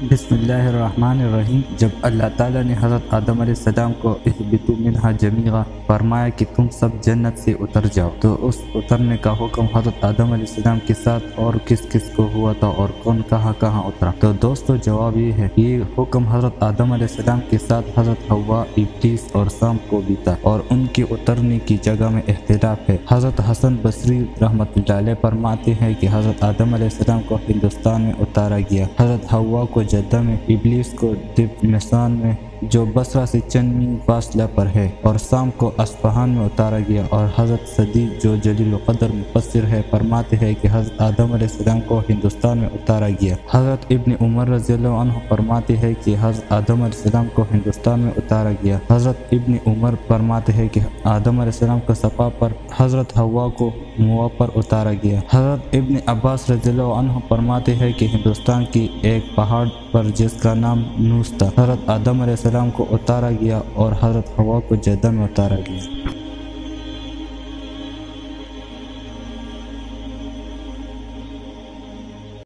بسم اللہ الرحمن الرحیم۔ جب اللہ تعالیٰ نے حضرت آدم علیہ السلام کو اہبطوا منہا جمیعا فرمایا کہ تم سب جنت سے اتر جاؤ، تو اس اترنے کا حکم حضرت آدم علیہ السلام کے ساتھ اور کس کس کو ہوا تھا اور کون کہاں کہاں اترا؟ تو دوستو جواب یہ ہے، یہ حکم حضرت آدم علیہ السلام کے ساتھ حضرت حوا، ابلیس اور سام کو بھی تھا، اور ان کے اترنے کی جگہ میں اختلاف ہے۔ حضرت حسن بصری رحمۃ اللہ علیہ فرماتے ہیں کہ حضرت آدم علیہ السلام کو ہندوستان میں اتارا گیا، حضرت حوا کو جدہ میں، ابلیس کو دمشق میں جو بصرہ سے چند میل فاصلہ پر ہے، اور سام کو اصفہان میں اتارا گیا۔ اور حضرت صدی جو جلیل القدر مفسر ہے فرماتے ہیں کہ حضرت آدم علیہ السلام کو ہندوستان میں اتارا گیا۔ حضرت ابن عمر رضی اللہ عنہ فرماتے ہیں کہ حضرت آدم علیہ السلام کو ہندوستان میں اتارا گیا۔ حضرت ابن عمر فرماتے ہیں کہ آدم علیہ السلام کو صفا پر، حضرت حوا کو موا پر اتارا گیا۔ حضرت ابن عباس رضی اللہ عنہ فرماتے ہیں کہ ہندوستان کی ایک پہاڑ پر جس کا نام نوس تھا، حضرت آدم علیہ السلام کو اتارا گیا اور حضرت حوا کو جدہ میں اتارا گیا۔